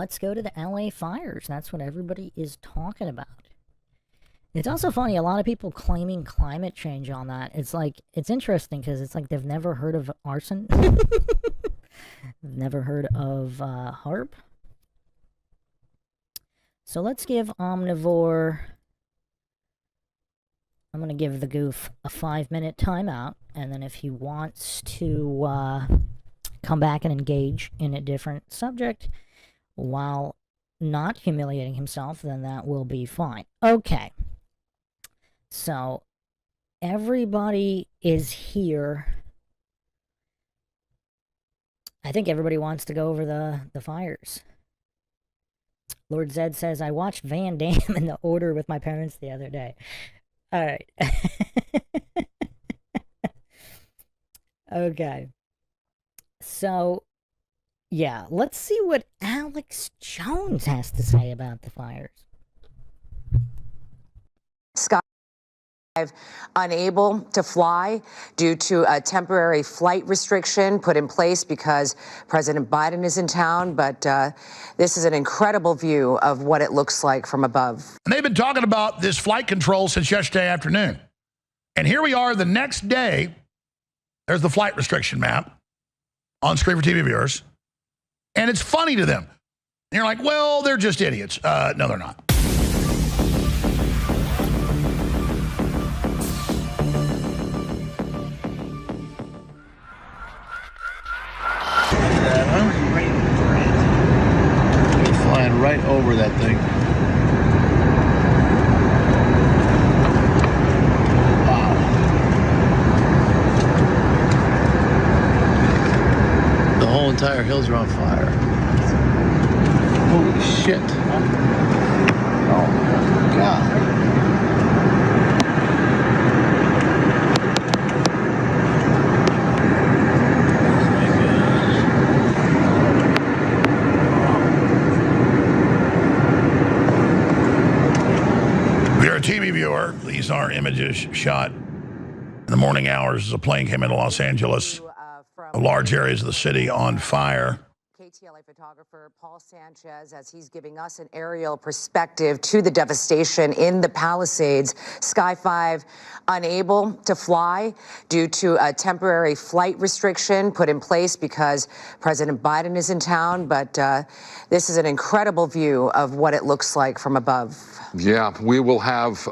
let's go to the LA fires. That's what everybody is talking about. It's also funny, a lot of people claiming climate change on that. It's like, it's interesting because it's like they've never heard of arson. Never heard of HARP. So let's give Omnivore... I'm going to give the goof a 5-minute timeout, and then if he wants to come back and engage in a different subject while not humiliating himself, then that will be fine. Okay. So, everybody is here. I think everybody wants to go over the fires. Lord Zed says, I watched Van Damme in the order with my parents the other day. All right. Okay. So, yeah, let's see what Alex Jones has to say about the fires. Sky unable to fly due to a temporary flight restriction put in place because President Biden is in town. But this is an incredible view of what it looks like from above. And they've been talking about this flight control since yesterday afternoon. And here we are the next day. There's the flight restriction map on screen for TV viewers. And it's funny to them. And you're like, well, they're just idiots. No, they're not. Flying right over that thing. Wow. The whole entire hills are on fire. Holy shit. Oh my God. TV viewer, these are images shot in the morning hours as a plane came into Los Angeles. Large areas of the city on fire. KTLA photographer Paul Sanchez, as he's giving us an aerial perspective to the devastation in the Palisades. Sky 5 unable to fly due to a temporary flight restriction put in place because President Biden is in town. But this is an incredible view of what it looks like from above. Yeah, we will have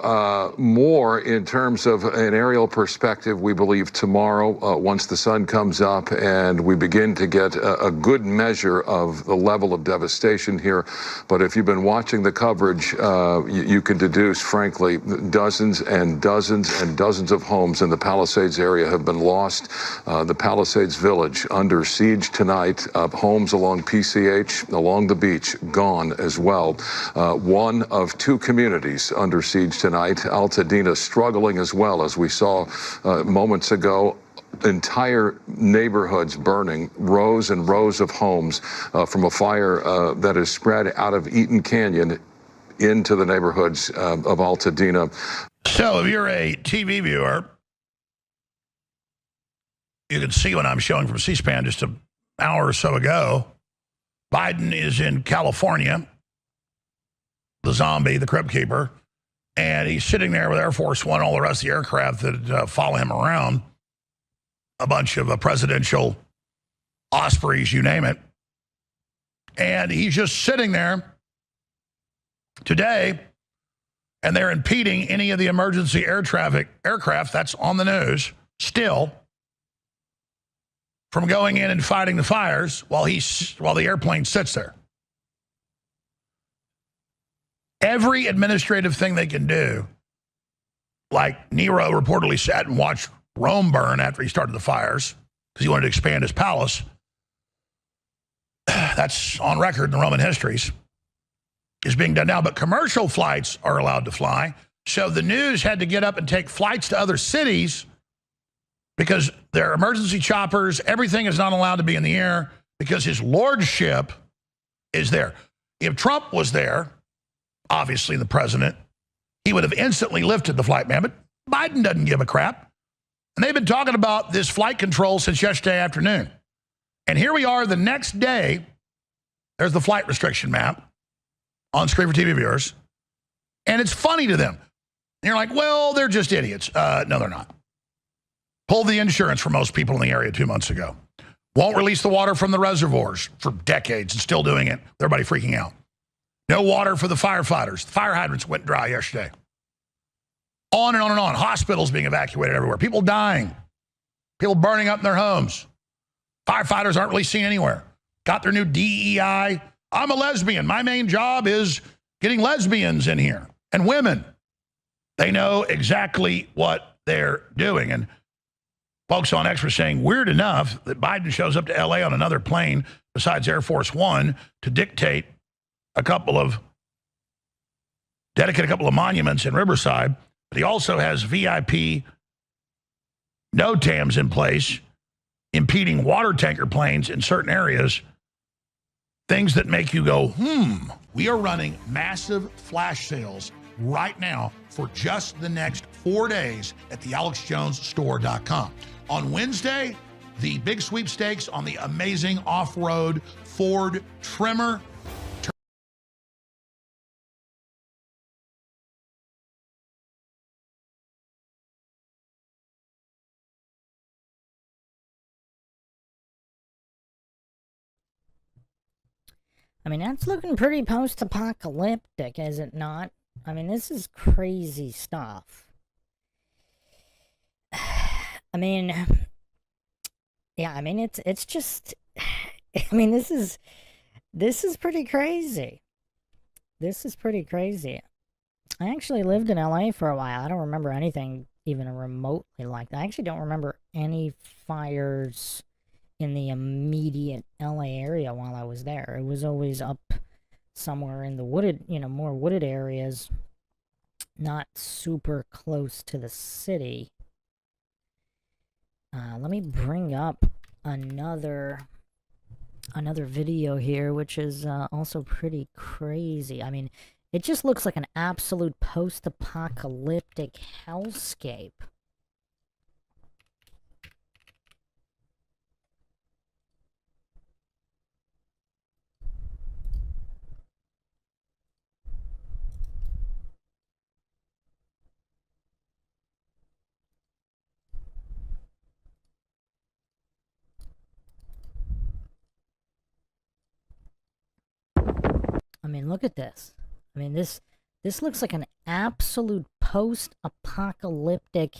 more in terms of an aerial perspective, we believe, tomorrow once the sun comes up and we begin to get a good measure of the level of devastation here. But if you've been watching the coverage, you can deduce, frankly, dozens and dozens and dozens of homes in the Palisades area have been lost. The Palisades Village under siege tonight. Homes along PCH, along the beach, gone as well. One of two communities under siege tonight. Altadena struggling as well, as we saw moments ago. Entire neighborhoods burning, rows and rows of homes from a fire that has spread out of Eaton Canyon into the neighborhoods of Altadena. So if you're a TV viewer, you can see what I'm showing from C-SPAN just an hour or so ago. Biden is in California, the zombie, the Crypt Keeper, and he's sitting there with Air Force One, all the rest of the aircraft that follow him around, a bunch of presidential Ospreys, you name it. And he's just sitting there today, and they're impeding any of the emergency air traffic aircraft, that's on the news, still, from going in and fighting the fires while the airplane sits there. Every administrative thing they can do, like Nero reportedly sat and watched Rome burn after he started the fires because he wanted to expand his palace. That's on record in the Roman histories. Is being done now, but commercial flights are allowed to fly. So the news had to get up and take flights to other cities because their emergency choppers, everything is not allowed to be in the air because his lordship is there. If Trump was there, obviously the president, he would have instantly lifted the flight ban, but Biden doesn't give a crap. And they've been talking about this flight control since yesterday afternoon. And here we are the next day, There's the flight restriction map on screen for TV viewers. And it's funny to them. And you're like, well, they're just idiots. No, they're not. Pulled the insurance for most people in the area 2 months ago. Won't release the water from the reservoirs for decades and still doing it. Everybody freaking out. No water for the firefighters. The fire hydrants went dry yesterday. On and on and on. Hospitals being evacuated everywhere. People dying. People burning up in their homes. Firefighters aren't really seen anywhere. Got their new DEI. I'm a lesbian. My main job is getting lesbians in here and women. They know exactly what they're doing. And folks on X were saying, weird enough that Biden shows up to LA on another plane besides Air Force One to dedicate a couple of monuments in Riverside. But he also has VIP NOTAMs in place, impeding water tanker planes in certain areas. Things that make you go, We are running massive flash sales right now for just the next 4 days at the AlexJonesStore.com. On Wednesday, the big sweepstakes on the amazing off-road Ford Trimmer. I mean, that's looking pretty post-apocalyptic, is it not? I mean, this is crazy stuff. I mean, yeah, I mean, it's just, I mean, this is pretty crazy. This is pretty crazy. I actually lived in LA for a while. I don't remember anything even remotely like that. I actually don't remember any fires in the immediate LA area while I was there. It was always up somewhere in the wooded, more wooded areas, not super close to the city. Let me bring up another video here, which is also pretty crazy. I mean, it just looks like an absolute post-apocalyptic hellscape. I mean, look at this. I mean, this looks like an absolute post-apocalyptic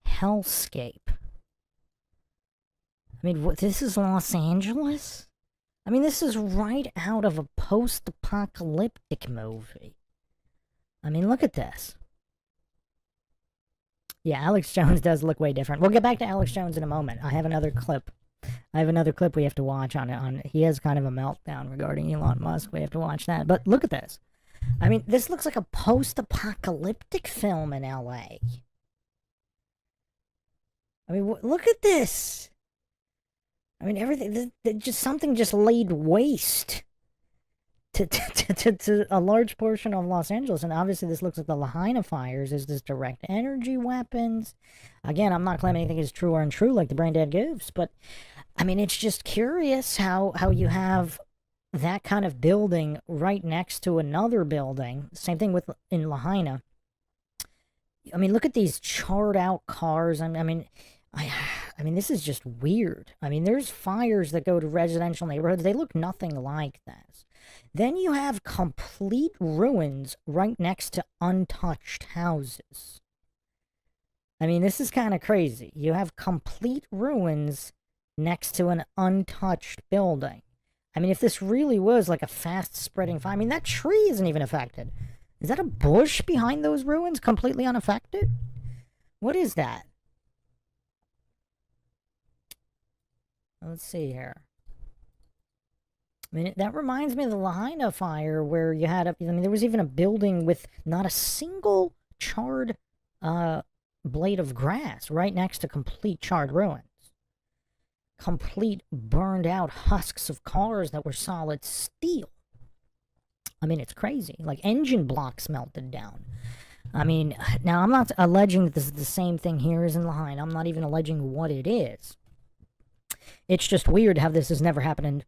hellscape. I mean, this is Los Angeles? I mean, this is right out of a post-apocalyptic movie. I mean, look at this. Yeah, Alex Jones does look way different. We'll get back to Alex Jones in a moment. I have another clip. We have to watch on he has kind of a meltdown regarding Elon Musk. We have to watch that. But look at this. I mean, this looks like a post-apocalyptic film in LA. I mean, look at this. I mean, everything, something just laid waste to a large portion of Los Angeles. And obviously this looks like the Lahaina fires. Is this direct energy weapons? Again, I'm not claiming anything is true or untrue like the brain dead goofs, but I mean, it's just curious how you have that kind of building right next to another building. Same thing in Lahaina. I mean, look at these charred out cars. I mean, this is just weird. I mean, there's fires that go to residential neighborhoods. They look nothing like this. Then you have complete ruins right next to untouched houses. I mean, this is kind of crazy. You have complete ruins next to an untouched building. I mean, if this really was like a fast-spreading fire, I mean, that tree isn't even affected. Is that a bush behind those ruins completely unaffected? What is that? Let's see here. I mean, that reminds me of the Lahaina fire where you had there was even a building with not a single charred blade of grass right next to complete charred ruins. Complete burned out husks of cars that were solid steel. I mean, it's crazy. Like engine blocks melted down. I mean, now I'm not alleging that this is the same thing here as in Lahaina. I'm not even alleging what it is. It's just weird how this has never happened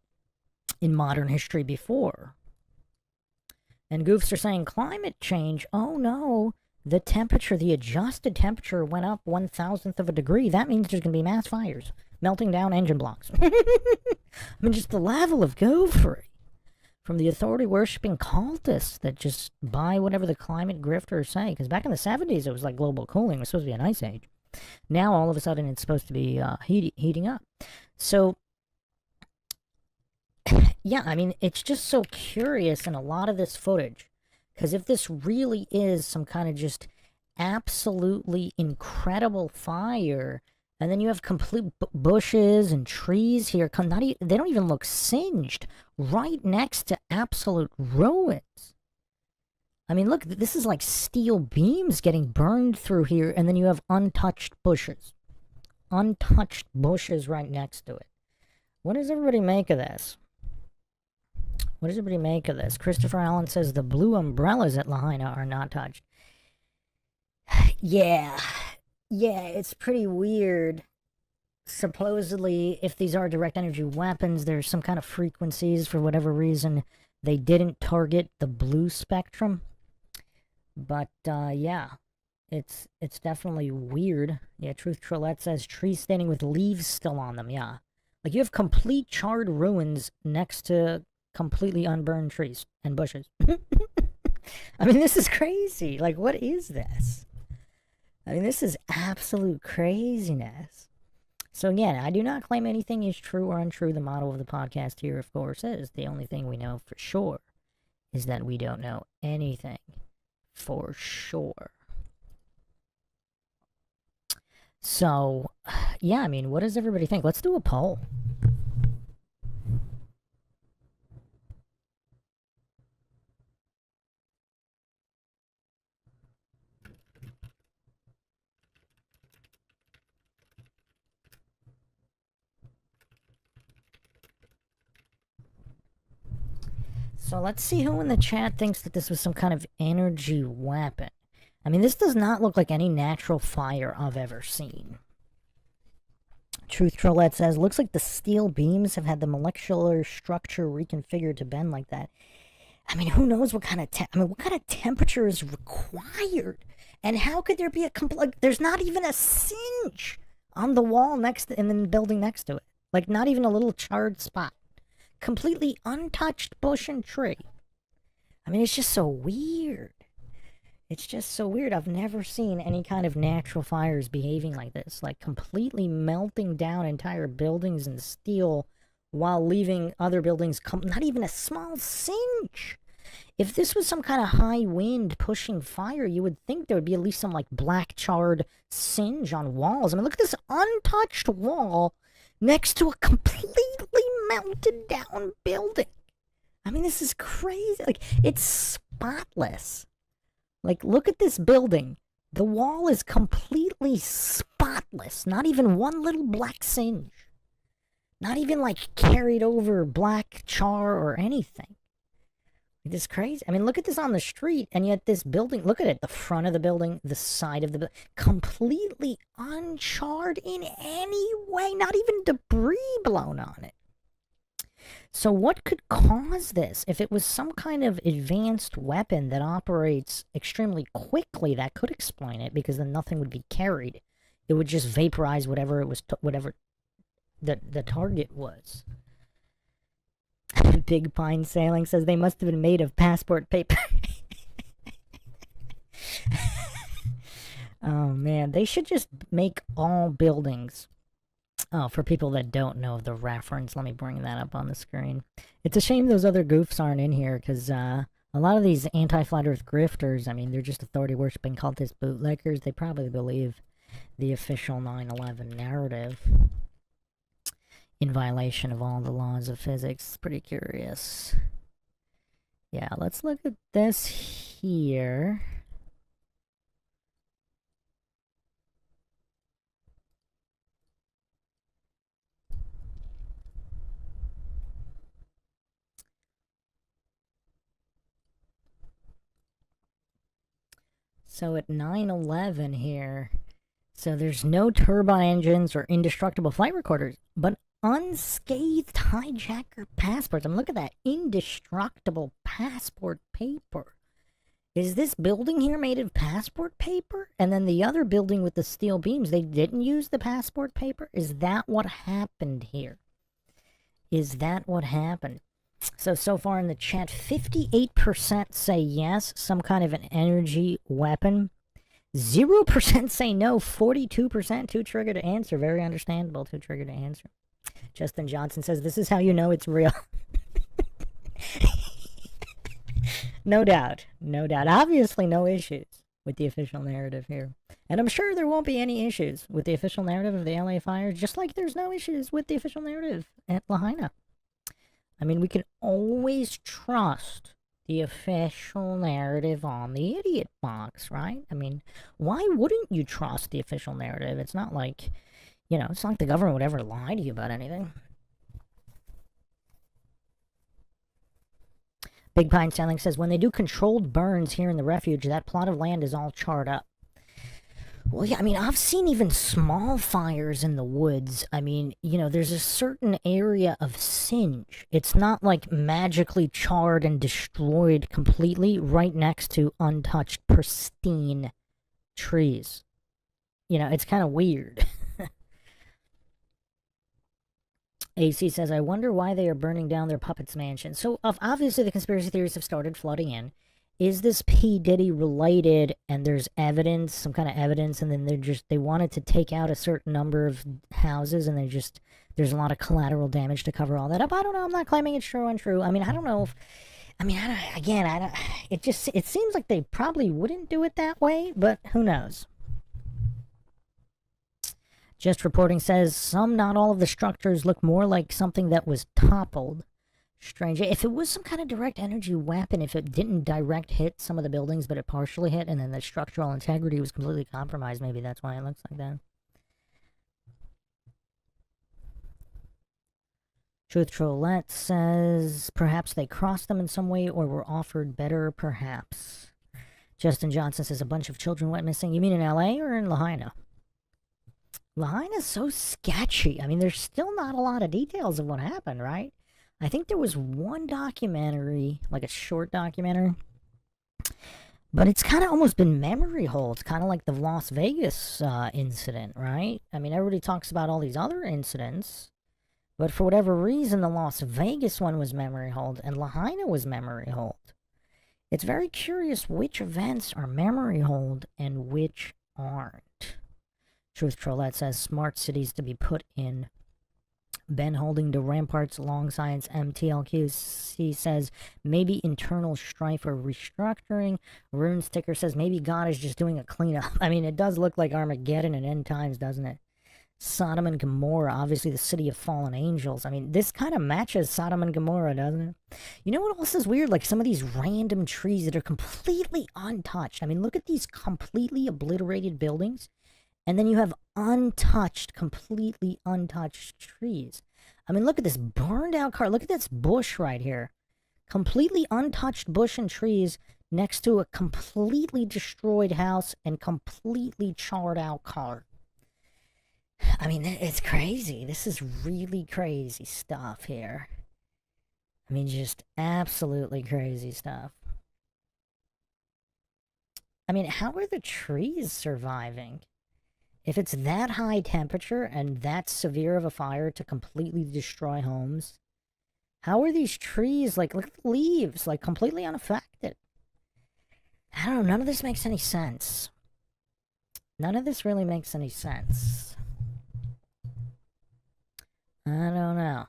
in modern history before. And goofs are saying climate change, oh no, the temperature, the adjusted temperature went up 1,000th of a degree. That means there's going to be mass fires, melting down engine blocks. I mean, just the level of goofery from the authority-worshipping cultists that just buy whatever the climate grifters say. Because back in the 70s, it was like global cooling. It was supposed to be an ice age. Now, all of a sudden, it's supposed to be heating up. So, yeah, I mean, it's just so curious in a lot of this footage. Because if this really is some kind of just absolutely incredible fire, and then you have complete bushes and trees here, they don't even look singed, right next to absolute ruins. I mean, look, this is like steel beams getting burned through here, and then you have untouched bushes. Untouched bushes right next to it. What does everybody make of this? What does everybody make of this? Christopher Allen says the blue umbrellas at Lahaina are not touched. Yeah, it's pretty weird. Supposedly, if these are direct energy weapons, there's some kind of frequencies, for whatever reason, they didn't target the blue spectrum. But, yeah, it's definitely weird. Yeah, Truth Trillette says trees standing with leaves still on them, yeah. Like, you have complete charred ruins next to completely unburned trees and bushes. I mean, this is crazy. Like, what is this? I mean, this is absolute craziness. So again, I do not claim anything is true or untrue. The motto of the podcast here, of course, is the only thing we know for sure is that we don't know anything for sure. So, yeah, I mean, what does everybody think? Let's do a poll. So let's see who in the chat thinks that this was some kind of energy weapon. I mean, this does not look like any natural fire I've ever seen. Truth Trillette says, looks like the steel beams have had the molecular structure reconfigured to bend like that. I mean, who knows what kind of what kind of temperature is required? And how could there be there's not even a singe on the wall next to, in the building next to it. Like, not even a little charred spot. Completely untouched bush and tree. I mean, it's just so weird. It's just so weird. I've never seen any kind of natural fires behaving like this. Like, completely melting down entire buildings and steel while leaving other buildings not even a small singe. If this was some kind of high wind pushing fire, you would think there would be at least some, like, black charred singe on walls. I mean, look at this untouched wall next to a completely melted down building. I mean, this is crazy. Like, it's spotless. Like, look at this building. The wall is completely spotless. Not even one little black singe. Not even, like, carried over black char or anything. This is crazy. I mean, look at this on the street, and yet this building, look at it. The front of the building, the side of the building, completely uncharred in any way. Not even debris blown on it. So what could cause this? If it was some kind of advanced weapon that operates extremely quickly, that could explain it, because then nothing would be carried. It would just vaporize whatever it was, whatever the target was. Big Pine Sailing says they must have been made of passport paper. Oh man, they should just make all buildings. Oh, for people that don't know the reference, let me bring that up on the screen. It's a shame those other goofs aren't in here, because a lot of these anti-flat earth grifters, I mean, they're just authority-worshipping cultist bootleggers. They probably believe the official 9/11 narrative in violation of all the laws of physics. It's pretty curious. Yeah, let's look at this here. So at 9/11 here, so there's no turbine engines or indestructible flight recorders, but unscathed hijacker passports. I mean, look at that indestructible passport paper. Is this building here made of passport paper? And then the other building with the steel beams, they didn't use the passport paper? Is that what happened here? Is that what happened? So far in the chat, 58% say yes, some kind of an energy weapon. 0% say no, 42% too triggered to answer. Very understandable, too triggered to answer. Justin Johnson says, this is how you know it's real. No doubt. No doubt. Obviously, no issues with the official narrative here. And I'm sure there won't be any issues with the official narrative of the LA fires, just like there's no issues with the official narrative at Lahaina. I mean, we can always trust the official narrative on the idiot box, right? I mean, why wouldn't you trust the official narrative? It's not like, it's not like the government would ever lie to you about anything. Big Pine Stanley says, when they do controlled burns here in the refuge, that plot of land is all charred up. Well, yeah, I mean, I've seen even small fires in the woods. I mean, there's a certain area of singe. It's not like magically charred and destroyed completely right next to untouched, pristine trees. It's kind of weird. AC says, I wonder why they are burning down their puppet's mansion. So, obviously, the conspiracy theories have started flooding in. Is this P. Diddy related, and there's evidence, some kind of evidence, and then they wanted to take out a certain number of houses, and there's a lot of collateral damage to cover all that up? I don't know. I'm not claiming it's true or untrue. I mean, I don't know if, it seems like they probably wouldn't do it that way, but who knows? Just Reporting says, some, not all of the structures look more like something that was toppled. Strange. If it was some kind of direct energy weapon, if it didn't direct hit some of the buildings, but it partially hit, and then the structural integrity was completely compromised, maybe that's why it looks like that. Truth Trollette says, perhaps they crossed them in some way or were offered better, perhaps. Justin Johnson says, a bunch of children went missing. You mean in LA or in Lahaina? Lahaina's so sketchy. I mean, there's still not a lot of details of what happened, right? I think there was one documentary, like a short documentary, but it's kind of almost been memory holds, kind of like the Las Vegas incident, right? I mean, everybody talks about all these other incidents, but for whatever reason, the Las Vegas one was memory hold, and Lahaina was memory hold. It's very curious which events are memory hold and which aren't. Truth Trollette says, smart cities to be put in. Ben holding to Ramparts Long Science MTLQC says, maybe internal strife or restructuring. Rune Sticker says, maybe God is just doing a cleanup. I mean, it does look like Armageddon and end times, doesn't it? Sodom and Gomorrah, obviously the city of fallen angels. I mean, this kind of matches Sodom and Gomorrah, doesn't it? You know what else is weird? Like some of these random trees that are completely untouched. I mean, look at these completely obliterated buildings. And then you have untouched, completely untouched trees. I mean, look at this burned out car. Look at this bush right here. Completely untouched bush and trees next to a completely destroyed house and completely charred out car. I mean, it's crazy. This is really crazy stuff here. I mean, just absolutely crazy stuff. I mean, how are the trees surviving? If it's that high temperature and that severe of a fire to completely destroy homes, how are these trees, like, look at the leaves, like, completely unaffected? I don't know, none of this makes any sense. None of this really makes any sense. I don't know.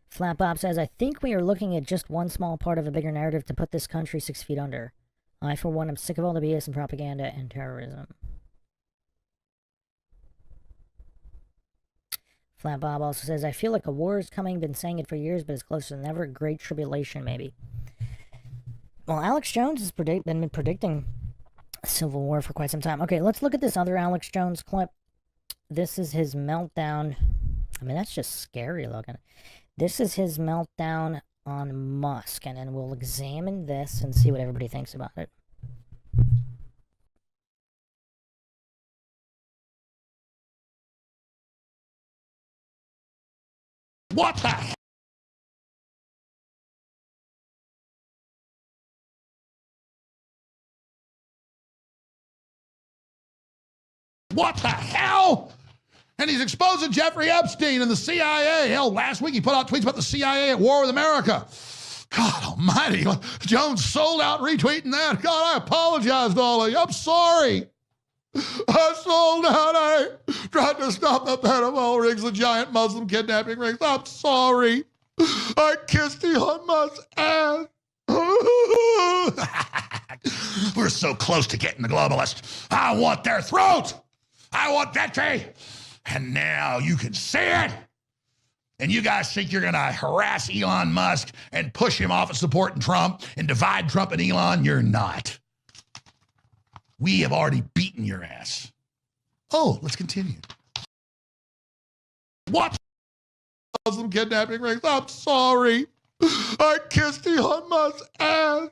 Flat Bob says, I think we are looking at just one small part of a bigger narrative to put this country 6 feet under. I, for one, am sick of all the BS and propaganda and terrorism. Flat Bob also says, I feel like a war is coming. Been saying it for years, but it's closer than ever. Great tribulation, maybe. Well, Alex Jones has been predicting a civil war for quite some time. Okay, let's look at this other Alex Jones clip. This is his meltdown. I mean, that's just scary looking. This is his meltdown on Musk, and then we'll examine this and see what everybody thinks about it. What the hell? What the hell? And he's exposing Jeffrey Epstein and the CIA. Hell, last week he put out tweets about the CIA at war with America. God almighty. Jones sold out retweeting that. God, I apologize to all of you. I'm sorry. I sold out. I tried to stop the pedophile rings, the giant Muslim kidnapping rings. I'm sorry. I kissed Elon Musk's ass. We're so close to getting the globalists. I want their throat. I want victory. And now you can see it. And you guys think you're going to harass Elon Musk and push him off of supporting Trump and divide Trump and Elon? You're not. We have already beaten your ass. Oh, let's continue. What? Muslim kidnapping rings. I'm sorry. I kissed Elon Musk's ass.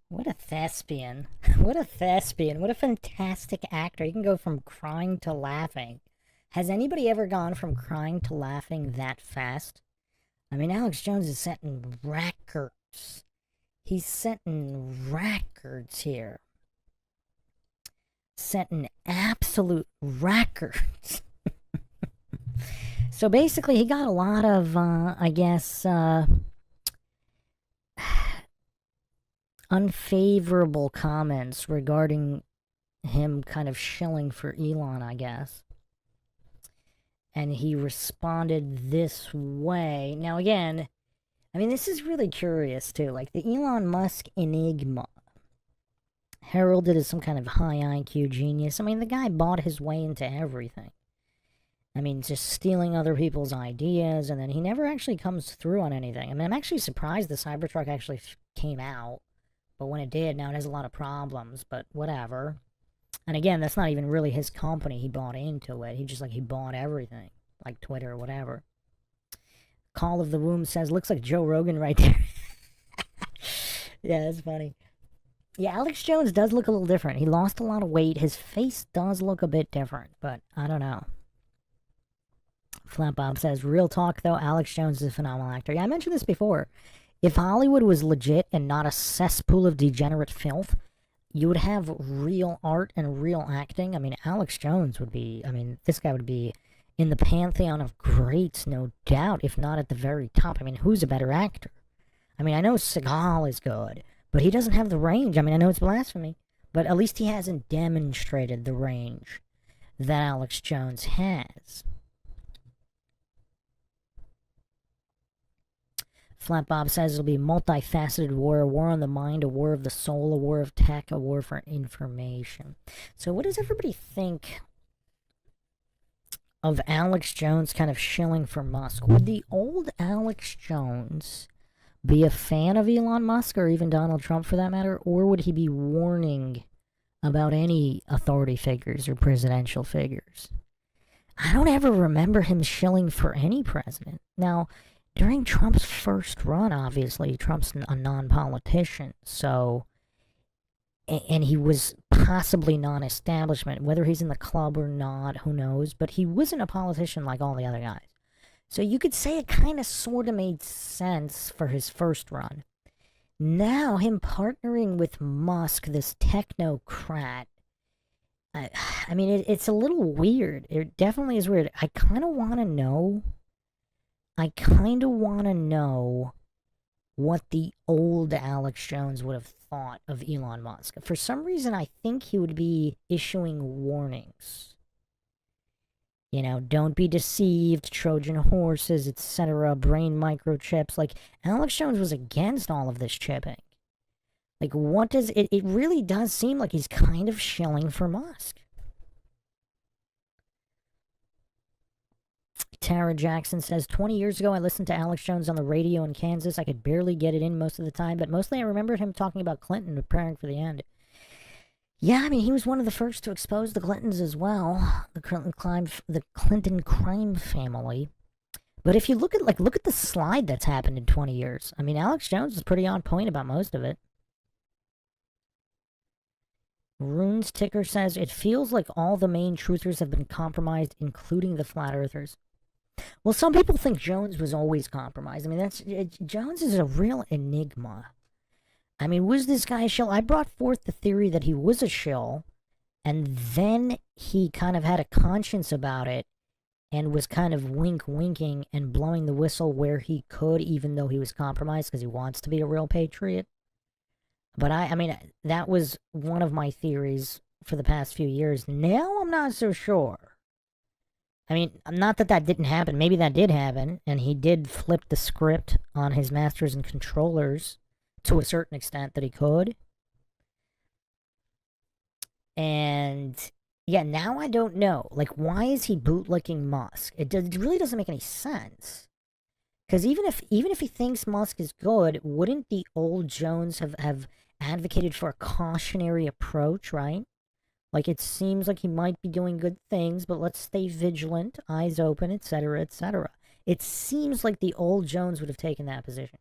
What a thespian. What a thespian. What a fantastic actor. He can go from crying to laughing. Has anybody ever gone from crying to laughing that fast? I mean, Alex Jones is setting records. He's setting records here. Setting absolute records. So basically, he got a lot of, I guess, unfavorable comments regarding him kind of shilling for Elon, I guess. And he responded this way. Now, again, I mean, this is really curious, too. Like, the Elon Musk enigma, heralded as some kind of high IQ genius. I mean, the guy bought his way into everything. I mean, just stealing other people's ideas, and then he never actually comes through on anything. I mean, I'm actually surprised the Cybertruck actually came out. But when it did, now it has a lot of problems, but whatever. And again, that's not even really his company. He bought into it. He bought everything, like Twitter or whatever. Call of the Womb says, looks like Joe Rogan right there. Yeah, that's funny. Yeah, Alex Jones does look a little different. He lost a lot of weight. His face does look a bit different, but I don't know. Flat Bob says, real talk though, Alex Jones is a phenomenal actor. Yeah, I mentioned this before. If Hollywood was legit and not a cesspool of degenerate filth, you would have real art and real acting. I mean, Alex Jones would be, I mean, this guy would be in the pantheon of greats, no doubt, if not at the very top. I mean, who's a better actor? I mean, I know Seagal is good, but he doesn't have the range. I mean, I know it's blasphemy, but at least he hasn't demonstrated the range that Alex Jones has. Flat Bob says it'll be a multifaceted war, a war on the mind, a war of the soul, a war of tech, a war for information. So what does everybody think of Alex Jones kind of shilling for Musk? Would the old Alex Jones be a fan of Elon Musk or even Donald Trump for that matter? Or would he be warning about any authority figures or presidential figures? I don't ever remember him shilling for any president. Now, during Trump's first run, obviously, Trump's a non-politician, so, and he was possibly non-establishment, whether he's in the club or not, who knows, but he wasn't a politician like all the other guys. So you could say it kind of sort of made sense for his first run. Now, him partnering with Musk, this technocrat, I mean, it's a little weird. It definitely is weird. I kind of want to know what the old Alex Jones would have thought of Elon Musk. For some reason, I think he would be issuing warnings. You know, don't be deceived, Trojan horses, etc., brain microchips. Like, Alex Jones was against all of this chipping. Like, what does it... It really does seem like he's kind of shilling for Musk. Tara Jackson says, 20 years ago, I listened to Alex Jones on the radio in Kansas. I could barely get it in most of the time, but mostly I remembered him talking about Clinton preparing for the end. Yeah, I mean, he was one of the first to expose the Clintons as well. The Clinton crime family. But if you look at the slide that's happened in 20 years. I mean, Alex Jones is pretty on point about most of it. Runes Ticker says, it feels like all the main truthers have been compromised, including the flat earthers. Well, some people think Jones was always compromised. I mean, Jones is a real enigma. I mean, was this guy a shill? I brought forth the theory that he was a shill, and then he kind of had a conscience about it and was kind of winking and blowing the whistle where he could, even though he was compromised because he wants to be a real patriot. But I mean, that was one of my theories for the past few years. Now I'm not so sure. I mean, not that that didn't happen. Maybe that did happen, and he did flip the script on his masters and controllers to a certain extent that he could. And yeah, now I don't know. Like, why is he bootlicking Musk? It really doesn't make any sense. Because even if he thinks Musk is good, wouldn't the old Jones have advocated for a cautionary approach, right? Like, it seems like he might be doing good things, but let's stay vigilant, eyes open, etc., etc. It seems like the old Jones would have taken that position.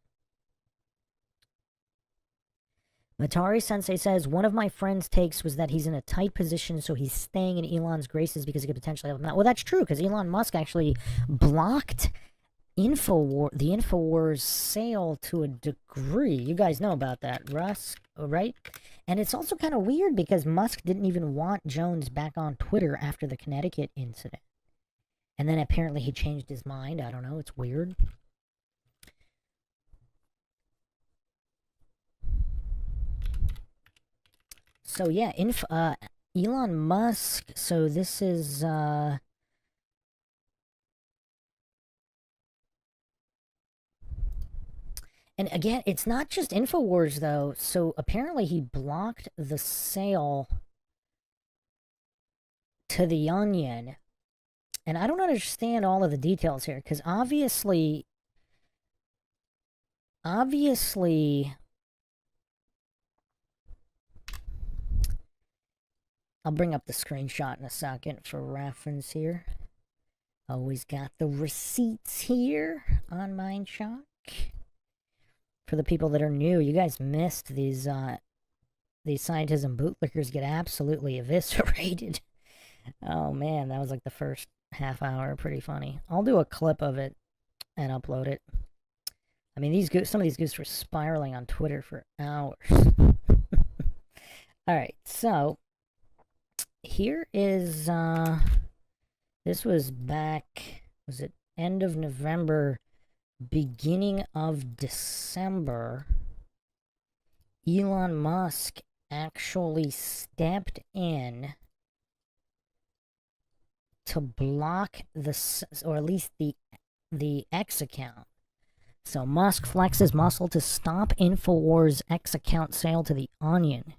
Matari Sensei says, one of my friend's takes was that he's in a tight position, so he's staying in Elon's graces because he could potentially help him out. Well, that's true, because Elon Musk actually blocked the InfoWars sale to a degree. You guys know about that, Russ, right? And it's also kind of weird because Musk didn't even want Jones back on Twitter after the Connecticut incident. And then apparently he changed his mind. I don't know. It's weird. So yeah, Elon Musk. So this is and again, it's not just InfoWars though. So apparently he blocked the sale to the Onion. And I don't understand all of the details here because obviously I'll bring up the screenshot in a second for reference here. Always got the receipts here on MindShock. For the people that are new, you guys missed these scientism bootlickers get absolutely eviscerated. Oh man, that was like the first half hour. Pretty funny. I'll do a clip of it and upload it. I mean, some of these goofs were spiraling on Twitter for hours. Alright, so here is this was back, was it end of November, beginning of December. Elon Musk actually stepped in to block or at least the X account. So Musk flexes muscle to stop InfoWars X account sale to the Onion.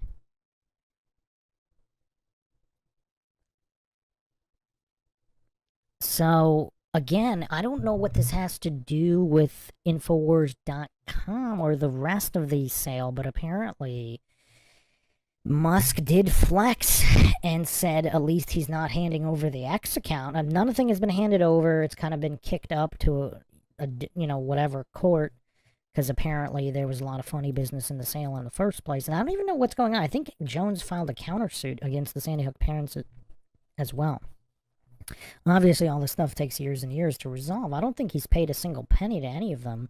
So again, I don't know what this has to do with Infowars.com or the rest of the sale, but apparently Musk did flex and said at least he's not handing over the X account. And nothing has been handed over. It's kind of been kicked up to a whatever court because apparently there was a lot of funny business in the sale in the first place. And I don't even know what's going on. I think Jones filed a countersuit against the Sandy Hook parents as well. Obviously, all this stuff takes years and years to resolve. I don't think he's paid a single penny to any of them.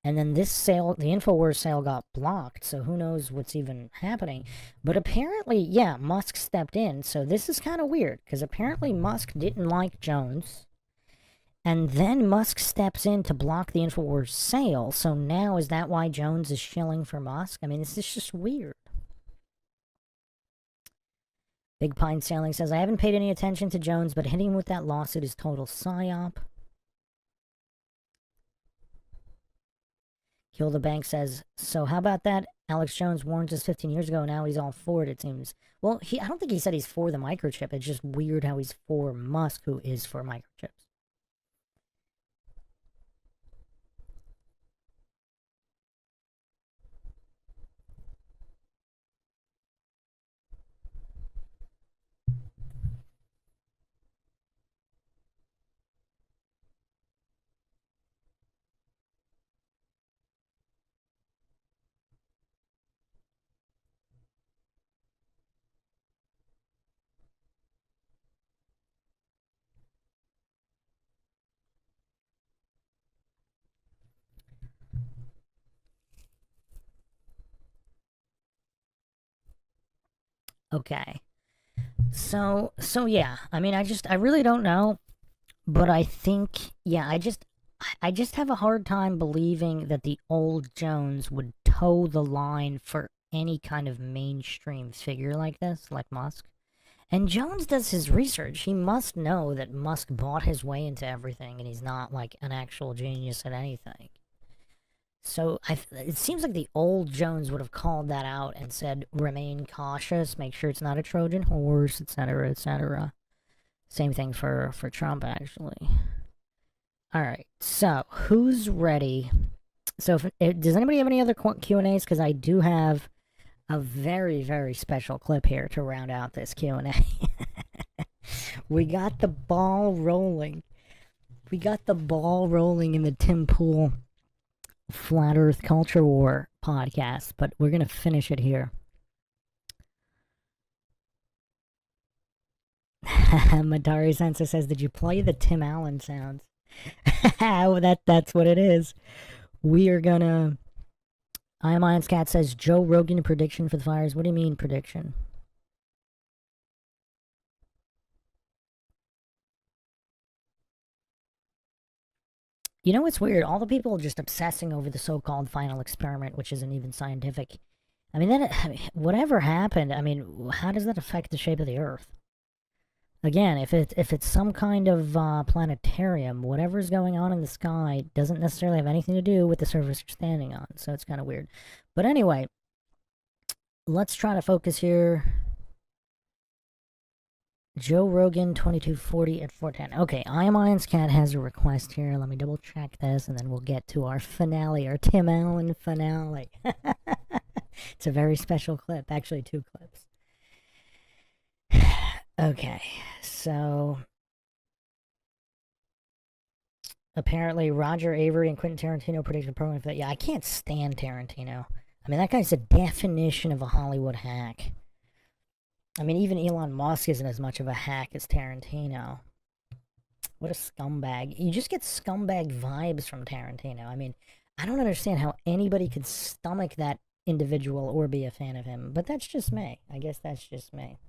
And then this sale, the InfoWars sale, got blocked, so who knows what's even happening. But apparently, yeah, Musk stepped in, so this is kind of weird, because apparently Musk didn't like Jones, and then Musk steps in to block the InfoWars sale, so now is that why Jones is shilling for Musk? I mean, this is just weird. Big Pine Sailing says, I haven't paid any attention to Jones, but hitting him with that lawsuit is total psyop. Kill the Bank says, so how about that? Alex Jones warned us 15 years ago, now he's all for it, it seems. Well, I don't think he said he's for the microchip. It's just weird how he's for Musk, who is for microchips. Okay. So yeah. I mean, I really don't know, but I think yeah. I just have a hard time believing that the old Jones would toe the line for any kind of mainstream figure like this, like Musk. And Jones does his research. He must know that Musk bought his way into everything and he's not like an actual genius at anything. So it seems like the old Jones would have called that out and said, remain cautious, make sure it's not a Trojan horse, etc., etc. Same thing for Trump, actually. All right, so who's ready? So does anybody have any other Q&As? Because I do have a very, very special clip here to round out this Q&A. We got the ball rolling. We got the ball rolling in the Tim Pool Flat Earth Culture War podcast, but we're going to finish it here. Madari Sensa says, did you play the Tim Allen sounds? That's what it is. We are going to... I Am Iron's Cat says, Joe Rogan prediction for the fires. What do you mean prediction? You know what's weird? All the people just obsessing over the so-called final experiment, which isn't even scientific. I mean, whatever happened, I mean, how does that affect the shape of the Earth? Again, if it's some kind of planetarium, whatever's going on in the sky doesn't necessarily have anything to do with the surface you're standing on, so it's kind of weird. But anyway, let's try to focus here. Joe Rogan 2240 at 410. Okay, I Am Iron's Cat has a request here. Let me double check this, and then we'll get to our finale, our Tim Allen finale. It's a very special clip, actually 2 clips. Okay, so apparently Roger Avery and Quentin Tarantino predicted a program for that. Yeah, I can't stand Tarantino. I mean, that guy's the definition of a Hollywood hack. I mean, even Elon Musk isn't as much of a hack as Tarantino. What a scumbag. You just get scumbag vibes from Tarantino. I mean, I don't understand how anybody could stomach that individual or be a fan of him, but that's just me. I guess that's just me.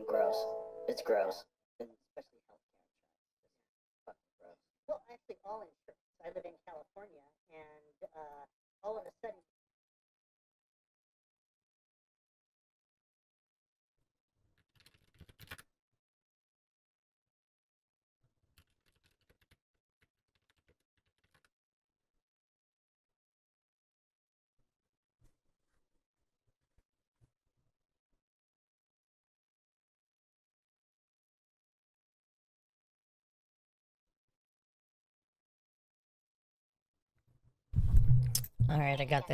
Gross. It's gross. Especially healthcare insurance. Fucking gross. Well, actually, all insurance. I live in California, and all of a sudden. All right, I got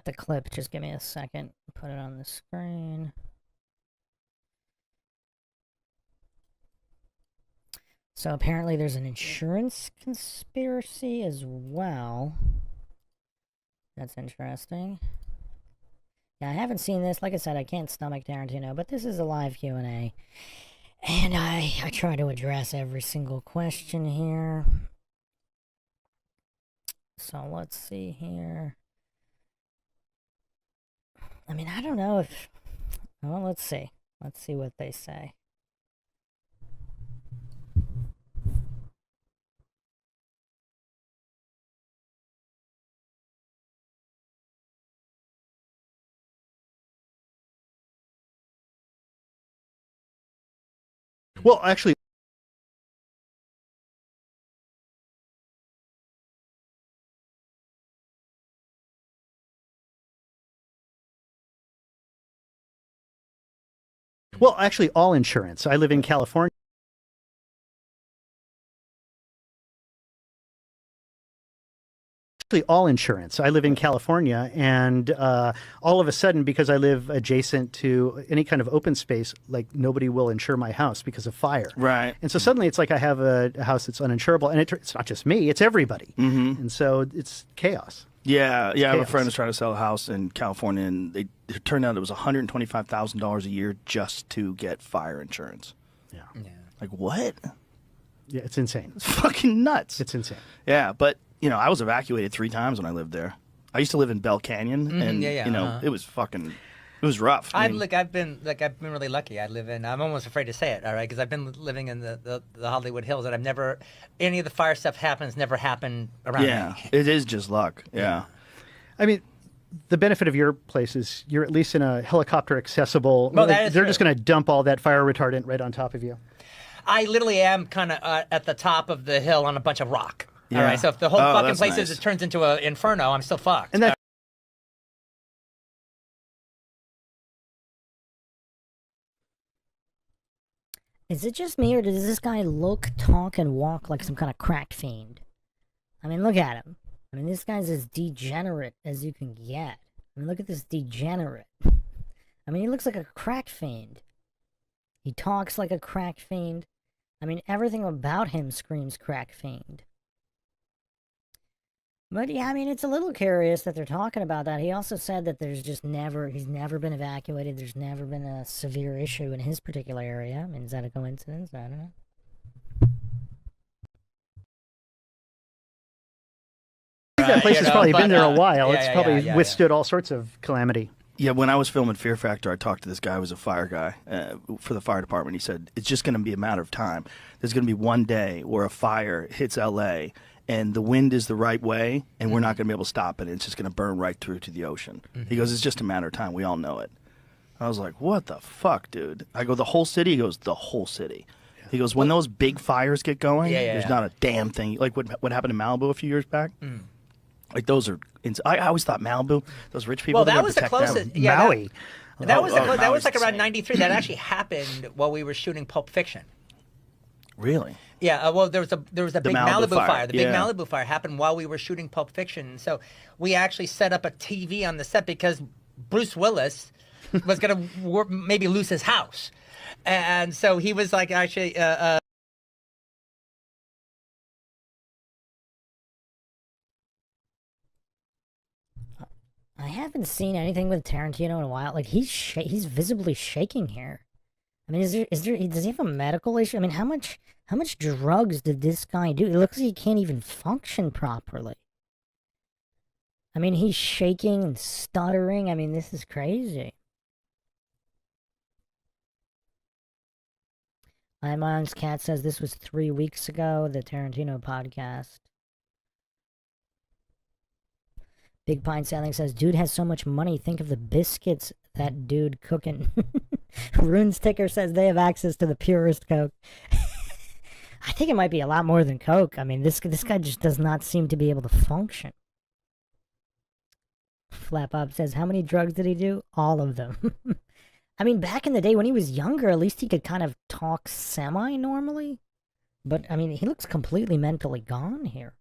the clip. Just give me a second. Put it on the screen. So apparently there's an insurance conspiracy as well. That's interesting. Yeah, I haven't seen this. Like I said, I can't stomach Tarantino, but this is a live Q&A. And I try to address every single question here. So let's see here. I mean, I don't know if... Well, let's see. Let's see what they say. Well, actually, all insurance. I live in California. all insurance. I live in California, and all of a sudden, because I live adjacent to any kind of open space, like nobody will insure my house because of fire. Right. And so suddenly it's like I have a house that's uninsurable, and it's not just me, it's everybody. And so it's chaos. Yeah, I have a Chaos. friend who's trying to sell a house in California, and it turned out it was $125,000 a year just to get fire insurance. Yeah. Like, what? Yeah, it's insane. It's fucking nuts. It's insane. Yeah, but, I was evacuated 3 times when I lived there. I used to live in Bell Canyon, and, it was it was rough. I've been really lucky. I'm almost afraid to say it, all right, because I've been living in the Hollywood Hills, and I've never, any of the fire stuff never happened around me. It is just luck. Yeah. I mean, the benefit of your place is you're at least in a helicopter accessible. Well, that is they're true. just going to dump all that fire retardant right on top of you. I literally am kind of at the top of the hill on a bunch of rock. Yeah. All right, so if the whole fucking that's place nice. it turns into an inferno, I'm still fucked. And that Is it just me, or does this guy look, talk, and walk like some kind of crack fiend? I mean, look at him. I mean, this guy's as degenerate as you can get. I mean, look at this degenerate. I mean, he looks like a crack fiend. He talks like a crack fiend. I mean, everything about him screams crack fiend. But yeah, I mean, it's a little curious that they're talking about that. He also said that he's never been evacuated. There's never been a severe issue in his particular area. I mean, is that a coincidence? I don't know. that place has probably been there a while. yeah, It's yeah, probably yeah. withstood all sorts of calamity. Yeah, when I was filming Fear Factor, I talked to this guy who was a fire guy for the fire department. He said, it's just going to be a matter of time. There's going to be one day where a fire hits L.A., and the wind is the right way, and we're not going to be able to stop it. It's just going to burn right through to the ocean. He goes, it's just a matter of time. We all know it. I was like, what the fuck, dude? I go, the whole city? He goes, the whole city. He goes, when those big fires get going, there's not a damn thing. Like what happened in Malibu a few years back? Like those are, I always thought Malibu, those rich people. Well, they that gotta was the protect them. closest. Yeah, Maui. that was Maui's like around insane. '93. That actually happened while we were shooting Pulp Fiction. Really? Yeah, well, there was a big Malibu Malibu fire, fire. The big yeah. Malibu fire happened while we were shooting Pulp Fiction. So we actually set up a TV on the set because Bruce Willis was going to maybe lose his house, and so he was like actually. I haven't seen anything with Tarantino in a while. Like he's visibly shaking here. I mean, does he have a medical issue? I mean, how much drugs did this guy do? It looks like he can't even function properly. I mean, he's shaking and stuttering. I mean, this is crazy. Imon's cat says this was 3 weeks ago, the Tarantino podcast. Big Pine Sailing says, dude has so much money. Think of the biscuits that dude cooking. Runes Ticker says they have access to the purest Coke. I think it might be a lot more than Coke. I mean, this guy just does not seem to be able to function. Flap Up says, how many drugs did he do? All of them. I mean, back in the day when he was younger, at least he could kind of talk semi-normally. But, I mean, he looks completely mentally gone here.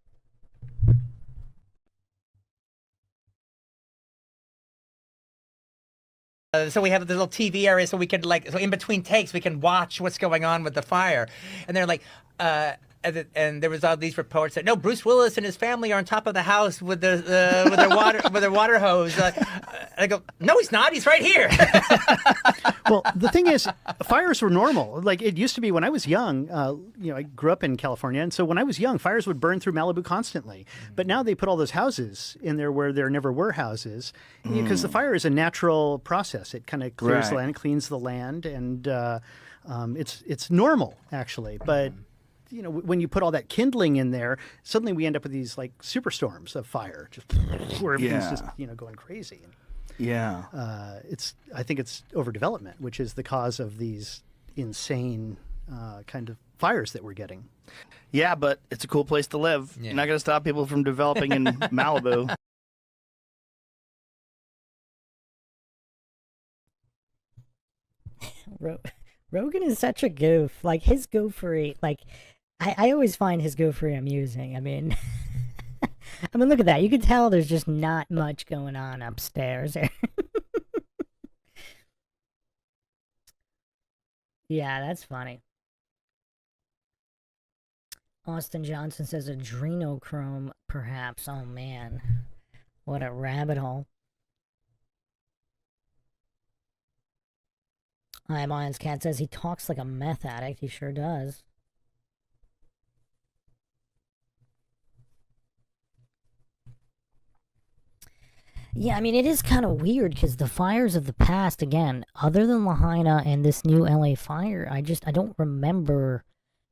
So we have this little TV area, so we could so in between takes we can watch what's going on with the fire. And they're like, and there was all these reports that no, Bruce Willis and his family are on top of the house with their water hose. I go, no, he's not. He's right here. Well, the thing is, fires were normal. Like it used to be when I was young. I grew up in California, and so when I was young, fires would burn through Malibu constantly. But now they put all those houses in there where there never were houses, because the fire is a natural process. It kind of clears the land, cleans the land, and it's normal actually. But when you put all that kindling in there, suddenly we end up with these like superstorms of fire, just where everything's just going crazy. Yeah. I think it's overdevelopment, which is the cause of these insane kind of fires that we're getting. Yeah, but it's a cool place to live. Yeah. You're not going to stop people from developing in Malibu. Rogan is such a goof. Like his goofery, like I always find his goofery amusing. I mean, I mean, look at that. You can tell there's just not much going on upstairs. Yeah, that's funny. Austin Johnson says adrenochrome, perhaps. Oh, man. What a rabbit hole. Hi, Mayans Cat says he talks like a meth addict. He sure does. Yeah, I mean, it is kind of weird because the fires of the past, again, other than Lahaina and this new LA fire, I don't remember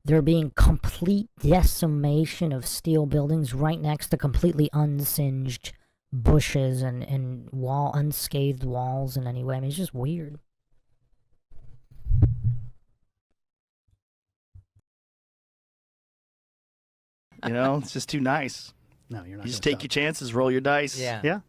there being complete decimation of steel buildings right next to completely unsinged bushes and unscathed walls in any way. I mean, it's just weird. You know, it's just too nice. No, you're not. You just gonna take your chances, roll your dice. Yeah. Yeah.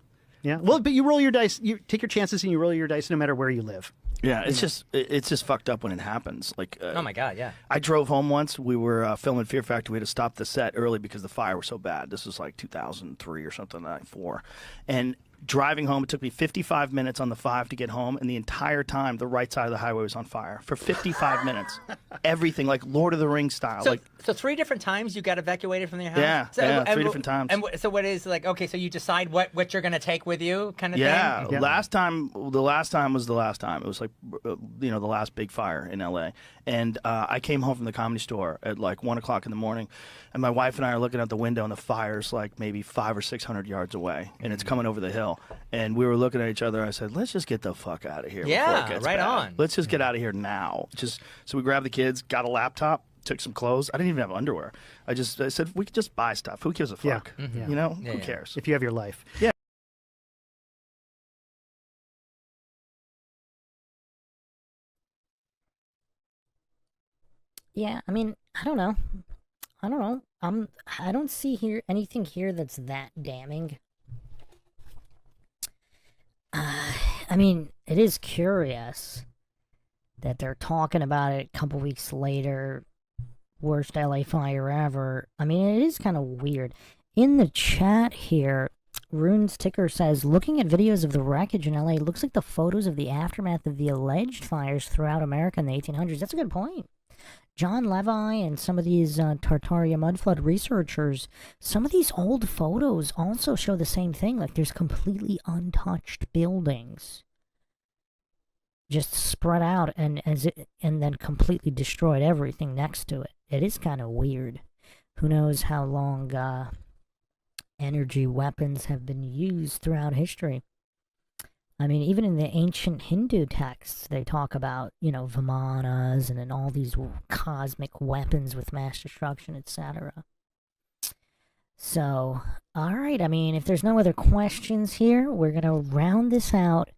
Yeah. Well, but you roll your dice. You take your chances and you roll your dice no matter where you live. Yeah, it's just fucked up when it happens. Like, Oh my God, yeah. I drove home once. We were filming Fear Factor. We had to stop the set early because the fire was so bad. This was like 2003 or something like 4, and driving home, it took me 55 minutes on the 5 to get home, and the entire time the right side of the highway was on fire for 55 minutes. Everything like Lord of the Rings style. So 3 different times you got evacuated from your house? Yeah, So, yeah, and 3 different times. And so what is like? Okay, so you decide what you're going to take with you, kind of Yeah, thing. the last time was the last time. It was like, the last big fire in L.A. And I came home from the Comedy Store at like 1 o'clock in the morning, and my wife and I are looking out the window, and the fire's like maybe 500 or 600 yards away, and it's coming over the hill. And we were looking at each other. I said, "Let's just get the fuck out of here." before Yeah, it gets right bad. on. Let's just get out of here now. So we grabbed the kids, got a laptop, took some clothes. I didn't even have underwear. I said we could just buy stuff. Who gives a Yeah. fuck? Mhm. You know, Yeah, who yeah. cares? If you have your life. Yeah. Yeah, I mean, I don't know. I don't see anything here that's that damning. I mean, it is curious that they're talking about it a couple weeks later. Worst LA fire ever. I mean, it is kind of weird. In the chat here, Rune's Ticker says, looking at videos of the wreckage in LA, looks like the photos of the aftermath of the alleged fires throughout America in the 1800s. That's a good point. John Levi and some of these Tartaria mudflood researchers, some of these old photos also show the same thing. Like there's completely untouched buildings just spread out and then completely destroyed everything next to it. It is kind of weird. Who knows how long energy weapons have been used throughout history. I mean, even in the ancient Hindu texts, they talk about, Vimanas and all these cosmic weapons with mass destruction, etc. So, all right. I mean, if there's no other questions here, we're going to round this out